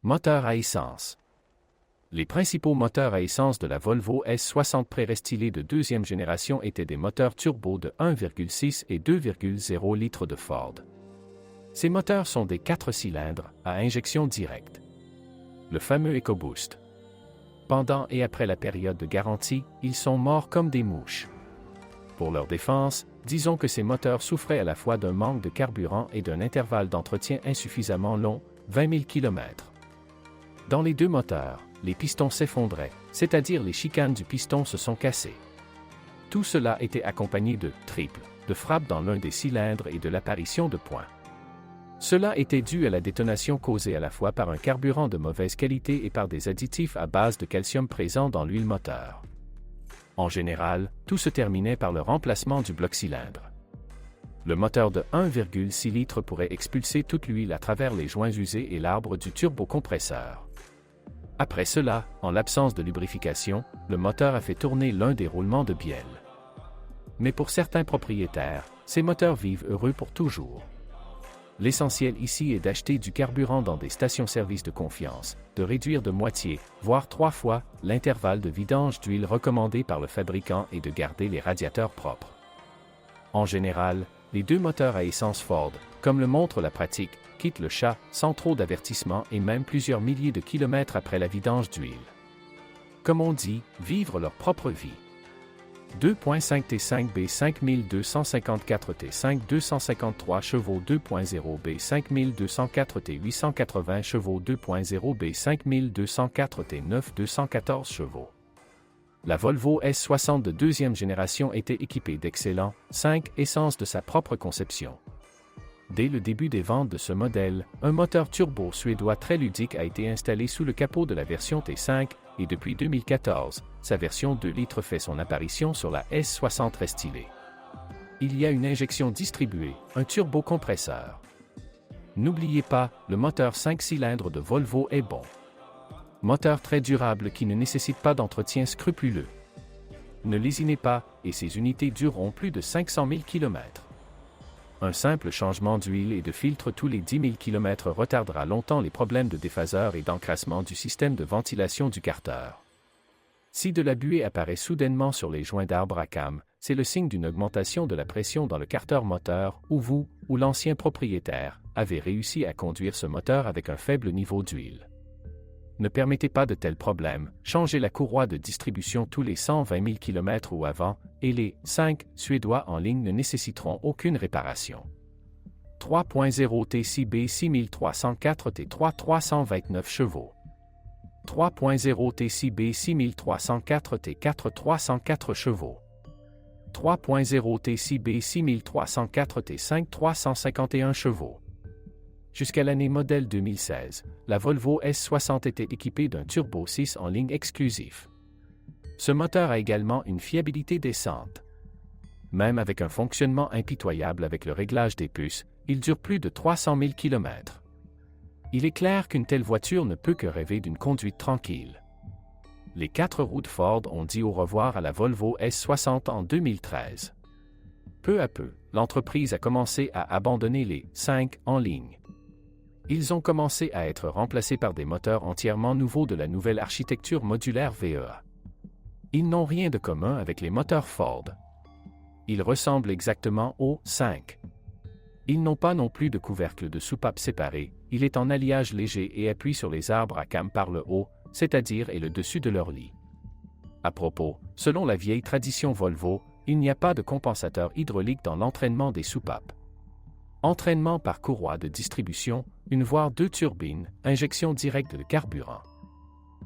Moteur à essence. Les principaux moteurs à essence de la Volvo S60 pré-restylée de deuxième génération étaient des moteurs turbo de 1,6 et 2,0 litres de Ford. Ces moteurs sont des 4 cylindres à injection directe. Le fameux EcoBoost. Pendant et après la période de garantie, ils sont morts comme des mouches. Pour leur défense, disons que ces moteurs souffraient à la fois d'un manque de carburant et d'un intervalle d'entretien insuffisamment long, 20 000 km. Dans les deux moteurs, les pistons s'effondraient, c'est-à-dire les chicanes du piston se sont cassées. Tout cela était accompagné de triples, de frappes dans l'un des cylindres et de l'apparition de points. Cela était dû à la détonation causée à la fois par un carburant de mauvaise qualité et par des additifs à base de calcium présents dans l'huile moteur. En général, tout se terminait par le remplacement du bloc-cylindre. Le moteur de 1,6 litres pourrait expulser toute l'huile à travers les joints usés et l'arbre du turbocompresseur. Après cela, en l'absence de lubrification, le moteur a fait tourner l'un des roulements de bielle. Mais pour certains propriétaires, ces moteurs vivent heureux pour toujours. L'essentiel ici est d'acheter du carburant dans des stations-service de confiance, de réduire de moitié, voire 3 fois, l'intervalle de vidange d'huile recommandé par le fabricant et de garder les radiateurs propres. En général, les deux moteurs à essence Ford, comme le montre la pratique, quittent le chat sans trop d'avertissement et même plusieurs milliers de kilomètres après la vidange d'huile. Comme on dit, vivre leur propre vie. 2.5 T5B 5254 T5 253 chevaux 2.0 B 5204 T 880 chevaux 2.0 B 5204 T 9 214 chevaux. La Volvo S60 de deuxième génération était équipée d'excellents 5 essences de sa propre conception. Dès le début des ventes de ce modèle, un moteur turbo suédois très ludique a été installé sous le capot de la version T5 et depuis 2014, sa version 2 litres fait son apparition sur la S60 restylée. Il y a une injection distribuée, un turbocompresseur. N'oubliez pas, le moteur 5 cylindres de Volvo est bon. Moteur très durable qui ne nécessite pas d'entretien scrupuleux. Ne lésinez pas, et ces unités dureront plus de 500 000 km. Un simple changement d'huile et de filtre tous les 10 000 km retardera longtemps les problèmes de déphaseur et d'encrassement du système de ventilation du carter. Si de la buée apparaît soudainement sur les joints d'arbre à cames, c'est le signe d'une augmentation de la pression dans le carter moteur où vous, ou l'ancien propriétaire, avez réussi à conduire ce moteur avec un faible niveau d'huile. Ne permettez pas de tels problèmes, changez la courroie de distribution tous les 120 000 km ou avant, et les 5 Suédois en ligne ne nécessiteront aucune réparation. 3.0 TCB 6304 T3 329 chevaux. 3.0 TCB 6304 T4 304 chevaux. 3.0 TCB 6304 T5 351 chevaux. Jusqu'à l'année modèle 2016, la Volvo S60 était équipée d'un Turbo 6 en ligne exclusif. Ce moteur a également une fiabilité décente. Même avec un fonctionnement impitoyable avec le réglage des puces, il dure plus de 300 000 km. Il est clair qu'une telle voiture ne peut que rêver d'une conduite tranquille. Les 4 roues de Ford ont dit au revoir à la Volvo S60 en 2013. Peu à peu, l'entreprise a commencé à abandonner les 5 en ligne. Ils ont commencé à être remplacés par des moteurs entièrement nouveaux de la nouvelle architecture modulaire VEA. Ils n'ont rien de commun avec les moteurs Ford. Ils ressemblent exactement aux 5. Ils n'ont pas non plus de couvercle de soupape séparé, il est en alliage léger et appuie sur les arbres à cames par le haut, c'est-à-dire et le dessus de leur lit. À propos, selon la vieille tradition Volvo, il n'y a pas de compensateur hydraulique dans l'entraînement des soupapes. Entraînement par courroie de distribution, une voire 2 turbines, injection directe de carburant.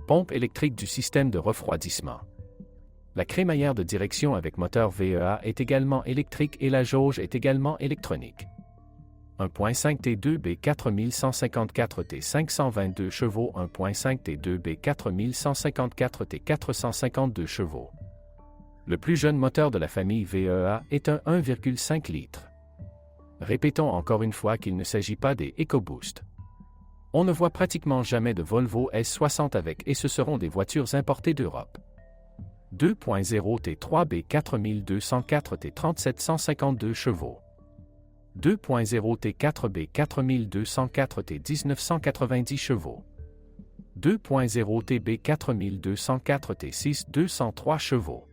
Pompe électrique du système de refroidissement. La crémaillère de direction avec moteur VEA est également électrique et la jauge est également électronique. 1.5 T2B 4154 T 522 chevaux 1.5 T2B 4154 T 452 chevaux. Le plus jeune moteur de la famille VEA est un 1,5 litres. Répétons encore une fois qu'il ne s'agit pas des EcoBoost. On ne voit pratiquement jamais de Volvo S60 avec et ce seront des voitures importées d'Europe. 2.0 T3B 4204 T 3752 chevaux. 2.0 T4B 4204 T 1990 chevaux. 2.0 TB 4204 T6 203 chevaux.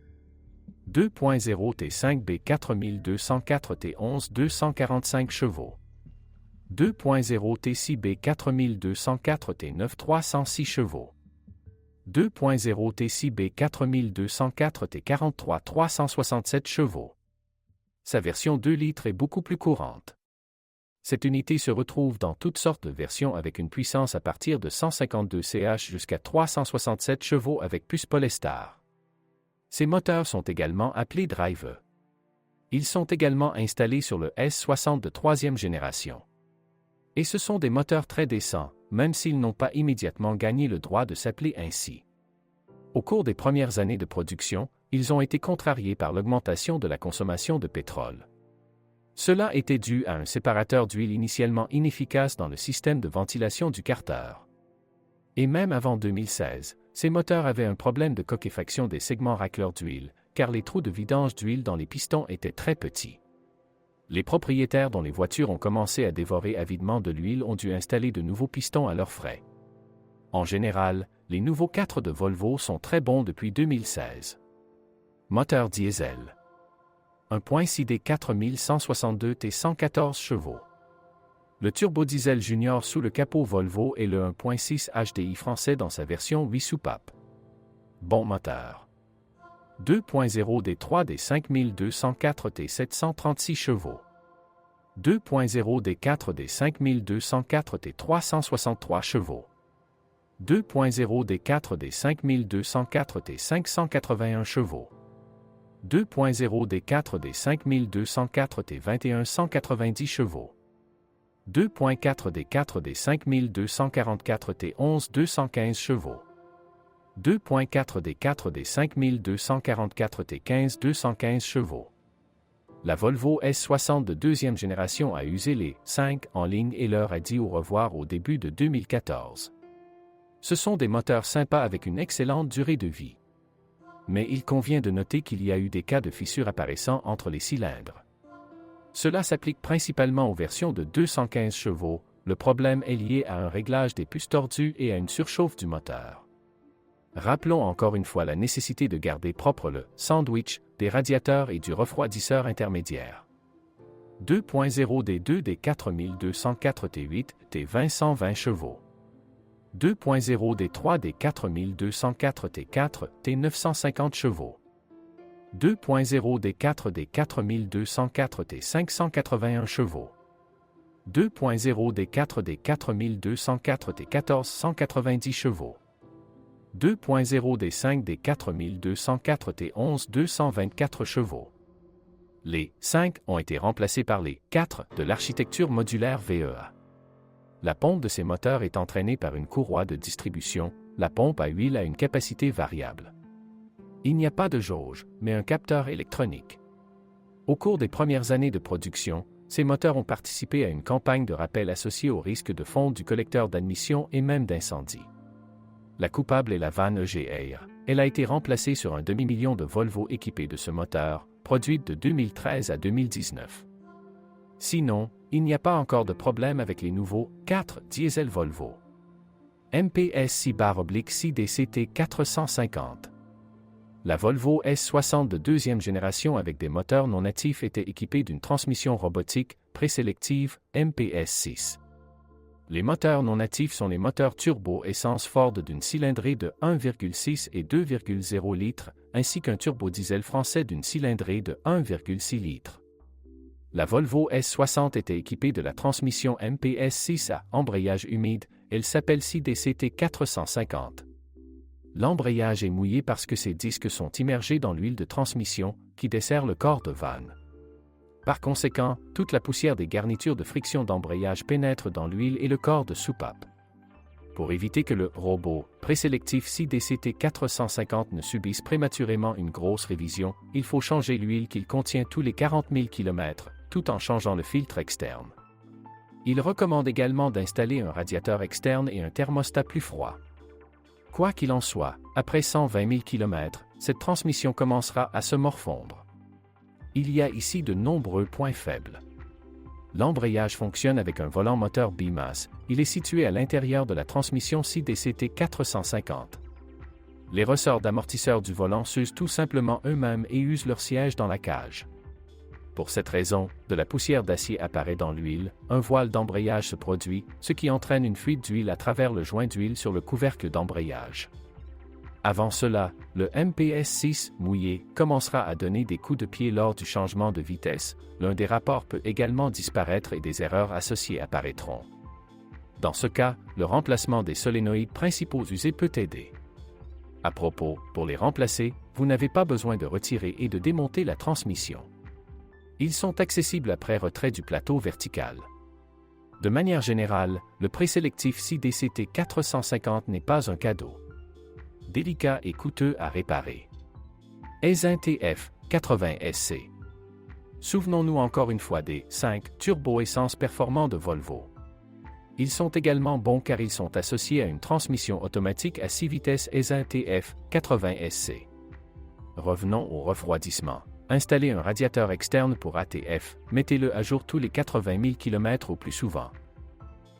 2.0 T5B 4204 T11 245 chevaux. 2.0 T6B 4204 T9 306 chevaux. 2.0 T6B 4204 T43 367 chevaux. Sa version 2 litres est beaucoup plus courante. Cette unité se retrouve dans toutes sortes de versions avec une puissance à partir de 152 ch jusqu'à 367 chevaux avec puce Polestar. Ces moteurs sont également appelés drive. Ils sont également installés sur le S60 de 3e génération. Et ce sont des moteurs très décents, même s'ils n'ont pas immédiatement gagné le droit de s'appeler ainsi. Au cours des premières années de production, ils ont été contrariés par l'augmentation de la consommation de pétrole. Cela était dû à un séparateur d'huile initialement inefficace dans le système de ventilation du carter. Et même avant 2016, ces moteurs avaient un problème de coquefaction des segments racleurs d'huile, car les trous de vidange d'huile dans les pistons étaient très petits. Les propriétaires dont les voitures ont commencé à dévorer avidement de l'huile ont dû installer de nouveaux pistons à leurs frais. En général, les nouveaux 4 de Volvo sont très bons depuis 2016. Moteur diesel. 1.6D 4162 T 114 chevaux. Le turbodiesel junior sous le capot Volvo est le 1.6 HDI français dans sa version 8 soupapes. Bon moteur. 2.0 D3 D 5204 T 736 chevaux. 2.0 D4 D 5204 T 363 chevaux. 2.0 D4 D 5204 T 581 chevaux. 2.0 D4 D 5204 T 2190 chevaux. 2.4 D4 D 5244 T 11 215 chevaux. 2.4 D4 D 5244 T 15 215 chevaux. La Volvo S60 de 2e génération a usé les 5 en ligne et leur a dit au revoir au début de 2014. Ce sont des moteurs sympas avec une excellente durée de vie. Mais il convient de noter qu'il y a eu des cas de fissures apparaissant entre les cylindres. Cela s'applique principalement aux versions de 215 chevaux. Le problème est lié à un réglage des puces tordues et à une surchauffe du moteur. Rappelons encore une fois la nécessité de garder propre le sandwich des radiateurs et du refroidisseur intermédiaire. 2.0 D2 D 4204 T8 T 20 chevaux. 2.0 D3 D 4204 T4 T 950 chevaux. 2.0 D4 D 4204 T 581 chevaux. 2.0 D4 D 4204 T 1490 chevaux. 2.0 D5 D 4204 T 11 224 chevaux. Les 5 ont été remplacés par les 4 de l'architecture modulaire VEA. La pompe de ces moteurs est entraînée par une courroie de distribution. La pompe à huile a une capacité variable. Il n'y a pas de jauge, mais un capteur électronique. Au cours des premières années de production, ces moteurs ont participé à une campagne de rappel associée au risque de fonte du collecteur d'admission et même d'incendie. La coupable est la vanne EG Air. Elle a été remplacée sur un demi-million de Volvo équipés de ce moteur, produite de 2013 à 2019. Sinon, il n'y a pas encore de problème avec les nouveaux 4 diesel Volvo. MPS 6/6DCT 450. La Volvo S60 de 2e génération avec des moteurs non natifs était équipée d'une transmission robotique présélective MPS 6. Les moteurs non natifs sont les moteurs turbo essence Ford d'une cylindrée de 1,6 et 2,0 litres, ainsi qu'un turbodiesel français d'une cylindrée de 1,6 litres. La Volvo S60 était équipée de la transmission MPS 6 à embrayage humide, elle s'appelle CDCT 450. L'embrayage est mouillé parce que ces disques sont immergés dans l'huile de transmission qui dessert le corps de vanne. Par conséquent, toute la poussière des garnitures de friction d'embrayage pénètre dans l'huile et le corps de soupape. Pour éviter que le robot présélectif CDCT 450 ne subisse prématurément une grosse révision, il faut changer l'huile qu'il contient tous les 40 000 km, tout en changeant le filtre externe. Il recommande également d'installer un radiateur externe et un thermostat plus froid. Quoi qu'il en soit, après 120 000 km, cette transmission commencera à se morfondre. Il y a ici de nombreux points faibles. L'embrayage fonctionne avec un volant moteur bimasse. Il est situé à l'intérieur de la transmission CDCT 450. Les ressorts d'amortisseurs du volant s'usent tout simplement eux-mêmes et usent leur siège dans la cage. Pour cette raison, de la poussière d'acier apparaît dans l'huile, un voile d'embrayage se produit, ce qui entraîne une fuite d'huile à travers le joint d'huile sur le couvercle d'embrayage. Avant cela, le MPS-6 mouillé commencera à donner des coups de pied lors du changement de vitesse. L'un des rapports peut également disparaître et des erreurs associées apparaîtront. Dans ce cas, le remplacement des solénoïdes principaux usés peut aider. À propos, pour les remplacer, vous n'avez pas besoin de retirer et de démonter la transmission. Ils sont accessibles après retrait du plateau vertical. De manière générale, le présélectif CDCT 450 n'est pas un cadeau. Délicat et coûteux à réparer. Aisin TF80SC. Souvenons-nous encore une fois des 5 turbo-essence performants de Volvo. Ils sont également bons car ils sont associés à une transmission automatique à 6 vitesses Aisin TF80SC. Revenons au refroidissement. Installez un radiateur externe pour ATF, mettez-le à jour tous les 80 000 km au plus souvent.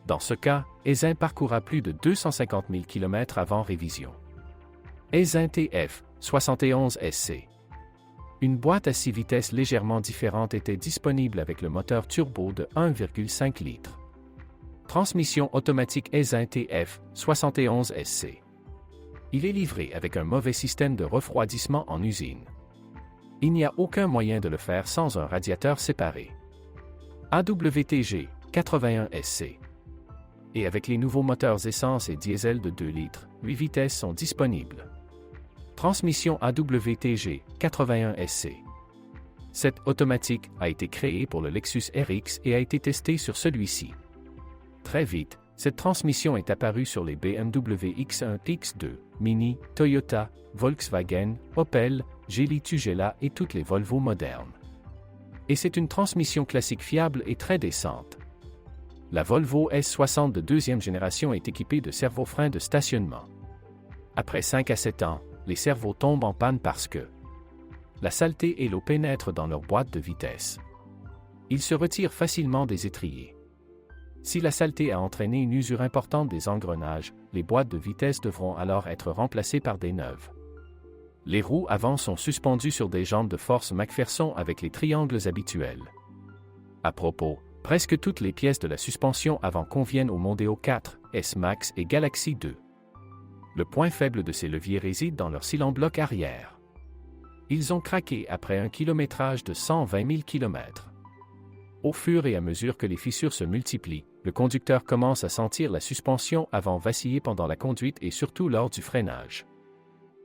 Dans ce cas, Aisin parcourra plus de 250 000 km avant révision. Aisin TF71SC. Une boîte à 6 vitesses légèrement différente était disponible avec le moteur turbo de 1,5 litres. Transmission automatique Aisin TF71SC. Il est livré avec un mauvais système de refroidissement en usine. Il n'y a aucun moyen de le faire sans un radiateur séparé. AWTG 81SC. Et avec les nouveaux moteurs essence et diesel de 2 litres, 8 vitesses sont disponibles. Transmission AWTG 81SC. Cette automatique a été créée pour le Lexus RX et a été testée sur celui-ci. Très vite, cette transmission est apparue sur les BMW X1, X2, Mini, Toyota, Volkswagen, Opel, Geely Tugela et toutes les Volvo modernes. Et c'est une transmission classique fiable et très décente. La Volvo S60 de deuxième génération est équipée de servo-freins de stationnement. Après 5 à 7 ans, les servos tombent en panne parce que la saleté et l'eau pénètrent dans leur boîte de vitesse. Ils se retirent facilement des étriers. Si la saleté a entraîné une usure importante des engrenages, les boîtes de vitesse devront alors être remplacées par des neuves. Les roues avant sont suspendues sur des jambes de force McPherson avec les triangles habituels. À propos, presque toutes les pièces de la suspension avant conviennent aux Mondeo 4, S-Max et Galaxy 2. Le point faible de ces leviers réside dans leur cylindre-bloc arrière. Ils ont craqué après un kilométrage de 120 000 km. Au fur et à mesure que les fissures se multiplient, le conducteur commence à sentir la suspension avant vaciller pendant la conduite et surtout lors du freinage.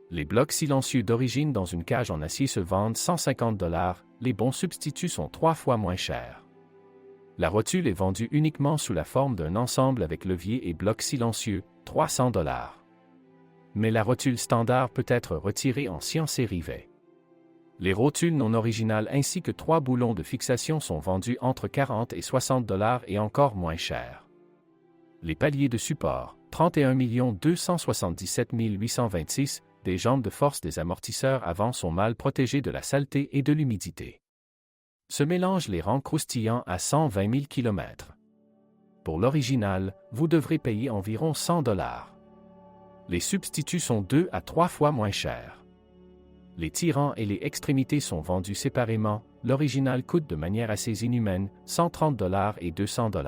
Les blocs silencieux d'origine dans une cage en acier se vendent 150 $, les bons substituts sont 3 fois moins chers. La rotule est vendue uniquement sous la forme d'un ensemble avec levier et blocs silencieux, 300 $. Mais la rotule standard peut être retirée en science et rivet. Les rotules non originales ainsi que 3 boulons de fixation sont vendus entre 40 et 60 $ et encore moins chers. Les paliers de support, 31 277 826, des jambes de force des amortisseurs avant sont mal protégés de la saleté et de l'humidité. Ce mélange les rend croustillants à 120 000 km. Pour l'original, vous devrez payer environ 100 $. Les substituts sont 2 à 3 fois moins chers. Les tirants et les extrémités sont vendus séparément, l'original coûte de manière assez inhumaine, 130 $ et 200 $.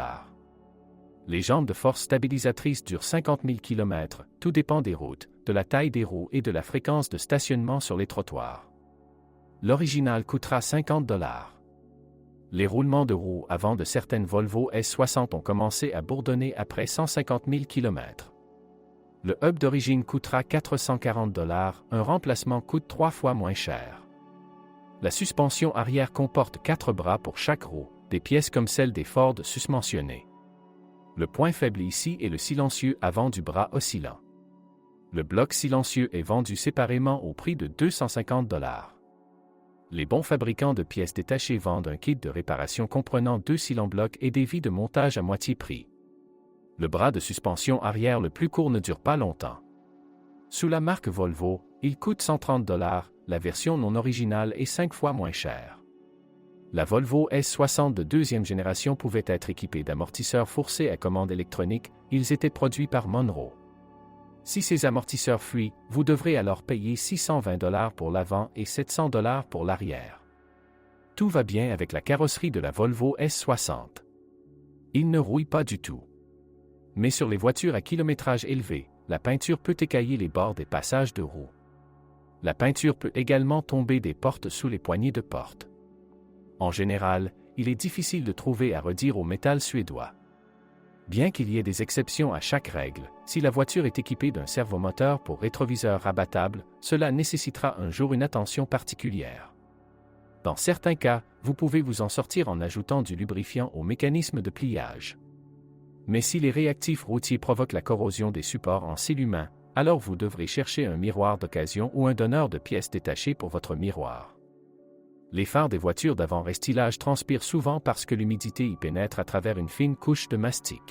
Les jambes de force stabilisatrices durent 50 000 km, tout dépend des routes, de la taille des roues et de la fréquence de stationnement sur les trottoirs. L'original coûtera 50 $. Les roulements de roues avant de certaines Volvo S60 ont commencé à bourdonner après 150 000 km. Le hub d'origine coûtera 440 $, un remplacement coûte 3 fois moins cher. La suspension arrière comporte 4 bras pour chaque roue, des pièces comme celles des Ford susmentionnées. Le point faible ici est le silencieux avant du bras oscillant. Le bloc silencieux est vendu séparément au prix de 250 $. Les bons fabricants de pièces détachées vendent un kit de réparation comprenant 2 cylindres-blocs et des vis de montage à moitié prix. Le bras de suspension arrière le plus court ne dure pas longtemps. Sous la marque Volvo, il coûte 130 $, la version non originale est 5 fois moins chère. La Volvo S60 de deuxième génération pouvait être équipée d'amortisseurs forcés à commande électronique, ils étaient produits par Monroe. Si ces amortisseurs fuient, vous devrez alors payer $620 pour l'avant et $700 pour l'arrière. Tout va bien avec la carrosserie de la Volvo S60. Il ne rouille pas du tout. Mais sur les voitures à kilométrage élevé, la peinture peut écailler les bords des passages de roues. La peinture peut également tomber des portes sous les poignées de porte. En général, il est difficile de trouver à redire au métal suédois. Bien qu'il y ait des exceptions à chaque règle, si la voiture est équipée d'un servomoteur pour rétroviseur rabattable, cela nécessitera un jour une attention particulière. Dans certains cas, vous pouvez vous en sortir en ajoutant du lubrifiant au mécanisme de pliage. Mais si les réactifs routiers provoquent la corrosion des supports en s'illumant, alors vous devrez chercher un miroir d'occasion ou un donneur de pièces détachées pour votre miroir. Les phares des voitures d'avant restylage transpirent souvent parce que l'humidité y pénètre à travers une fine couche de mastic.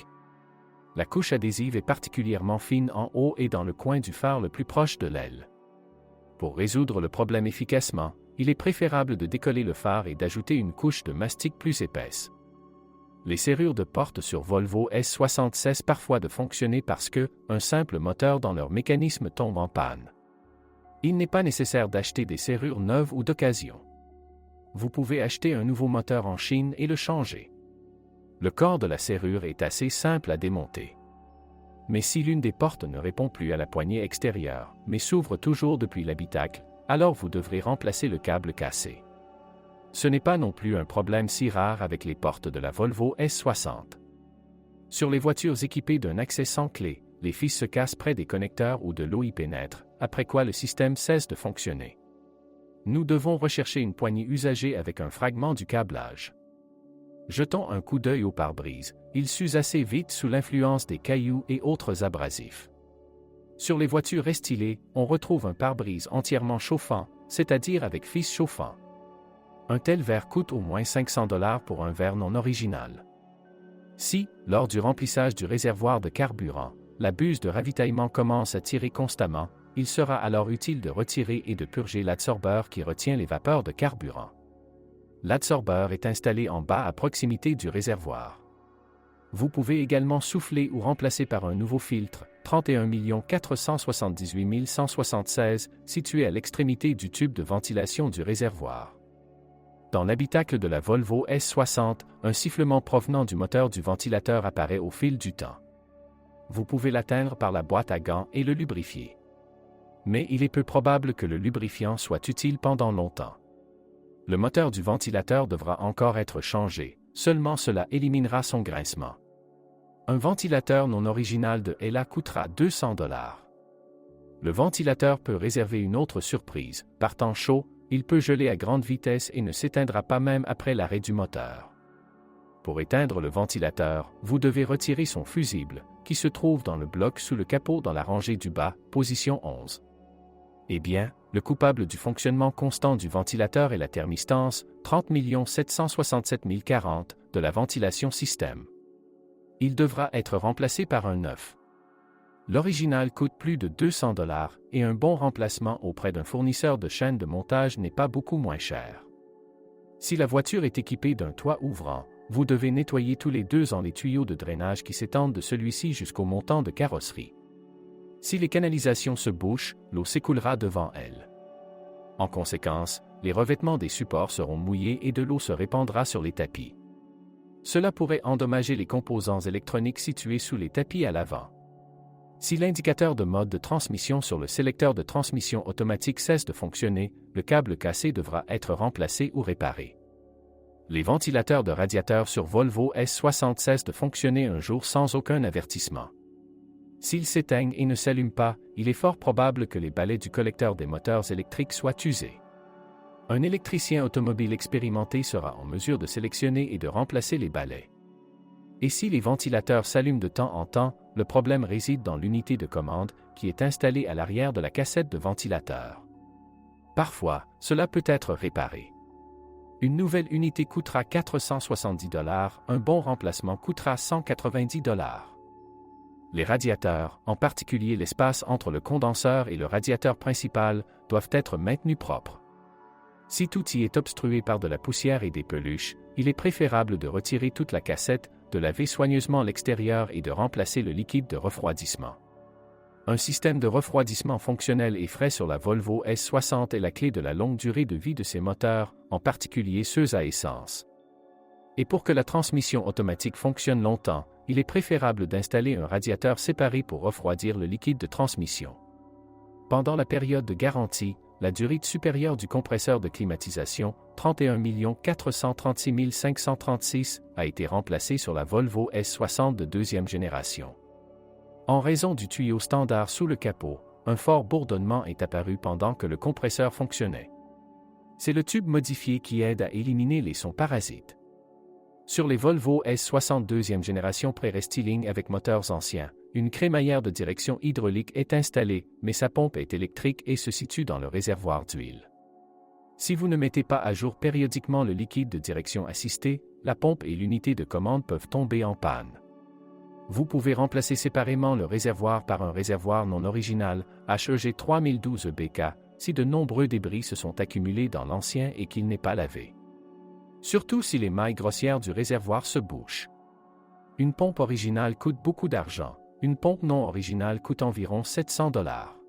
La couche adhésive est particulièrement fine en haut et dans le coin du phare le plus proche de l'aile. Pour résoudre le problème efficacement, il est préférable de décoller le phare et d'ajouter une couche de mastic plus épaisse. Les serrures de porte sur Volvo S60 cessent parfois de fonctionner parce que, un simple moteur dans leur mécanisme tombe en panne. Il n'est pas nécessaire d'acheter des serrures neuves ou d'occasion. Vous pouvez acheter un nouveau moteur en Chine et le changer. Le corps de la serrure est assez simple à démonter. Mais si l'une des portes ne répond plus à la poignée extérieure, mais s'ouvre toujours depuis l'habitacle, alors vous devrez remplacer le câble cassé. Ce n'est pas non plus un problème si rare avec les portes de la Volvo S60. Sur les voitures équipées d'un accès sans clé, les fils se cassent près des connecteurs ou de l'eau y pénètre, après quoi le système cesse de fonctionner. Nous devons rechercher une poignée usagée avec un fragment du câblage. Jetons un coup d'œil au pare-brise, il s'use assez vite sous l'influence des cailloux et autres abrasifs. Sur les voitures restylées, on retrouve un pare-brise entièrement chauffant, c'est-à-dire avec fils chauffant. Un tel verre coûte au moins $500 pour un verre non original. Si, lors du remplissage du réservoir de carburant, la buse de ravitaillement commence à tirer constamment, il sera alors utile de retirer et de purger l'adsorbeur qui retient les vapeurs de carburant. L'adsorbeur est installé en bas à proximité du réservoir. Vous pouvez également souffler ou remplacer par un nouveau filtre, 31 478 176, situé à l'extrémité du tube de ventilation du réservoir. Dans l'habitacle de la Volvo S60, un sifflement provenant du moteur du ventilateur apparaît au fil du temps. Vous pouvez l'atteindre par la boîte à gants et le lubrifier. Mais il est peu probable que le lubrifiant soit utile pendant longtemps. Le moteur du ventilateur devra encore être changé, seulement cela éliminera son grincement. Un ventilateur non original de Hella coûtera $200. Le ventilateur peut réserver une autre surprise, par temps chaud, il peut geler à grande vitesse et ne s'éteindra pas même après l'arrêt du moteur. Pour éteindre le ventilateur, vous devez retirer son fusible, qui se trouve dans le bloc sous le capot dans la rangée du bas, position 11. Eh bien, le coupable du fonctionnement constant du ventilateur est la thermistance, 30 767 040, de la ventilation système. Il devra être remplacé par un neuf. L'original coûte plus de $200 et un bon remplacement auprès d'un fournisseur de chaîne de montage n'est pas beaucoup moins cher. Si la voiture est équipée d'un toit ouvrant, vous devez nettoyer tous les 2 ans les tuyaux de drainage qui s'étendent de celui-ci jusqu'au montant de carrosserie. Si les canalisations se bouchent, l'eau s'écoulera devant elles. En conséquence, les revêtements des supports seront mouillés et de l'eau se répandra sur les tapis. Cela pourrait endommager les composants électroniques situés sous les tapis à l'avant. Si l'indicateur de mode de transmission sur le sélecteur de transmission automatique cesse de fonctionner, le câble cassé devra être remplacé ou réparé. Les ventilateurs de radiateurs sur Volvo S60 cessent de fonctionner un jour sans aucun avertissement. S'ils s'éteignent et ne s'allument pas, il est fort probable que les balais du collecteur des moteurs électriques soient usés. Un électricien automobile expérimenté sera en mesure de sélectionner et de remplacer les balais. Et si les ventilateurs s'allument de temps en temps, le problème réside dans l'unité de commande qui est installée à l'arrière de la cassette de ventilateur. Parfois, cela peut être réparé. Une nouvelle unité coûtera $470, un bon remplacement coûtera $190. Les radiateurs, en particulier l'espace entre le condenseur et le radiateur principal, doivent être maintenus propres. Si tout y est obstrué par de la poussière et des peluches, il est préférable de retirer toute la cassette, de laver soigneusement l'extérieur et de remplacer le liquide de refroidissement. Un système de refroidissement fonctionnel et frais sur la Volvo S60 est la clé de la longue durée de vie de ces moteurs, en particulier ceux à essence. Et pour que la transmission automatique fonctionne longtemps, il est préférable d'installer un radiateur séparé pour refroidir le liquide de transmission. Pendant la période de garantie, la durée supérieure du compresseur de climatisation, 31 436 536, a été remplacée sur la Volvo S60 de deuxième génération. En raison du tuyau standard sous le capot, un fort bourdonnement est apparu pendant que le compresseur fonctionnait. C'est le tube modifié qui aide à éliminer les sons parasites. Sur les Volvo S60 deuxième génération pré-restyling avec moteurs anciens, une crémaillère de direction hydraulique est installée, mais sa pompe est électrique et se situe dans le réservoir d'huile. Si vous ne mettez pas à jour périodiquement le liquide de direction assistée, la pompe et l'unité de commande peuvent tomber en panne. Vous pouvez remplacer séparément le réservoir par un réservoir non original, HEG 3012BK, si de nombreux débris se sont accumulés dans l'ancien et qu'il n'est pas lavé. Surtout si les mailles grossières du réservoir se bouchent. Une pompe originale coûte beaucoup d'argent. Une pompe non originale coûte environ $700.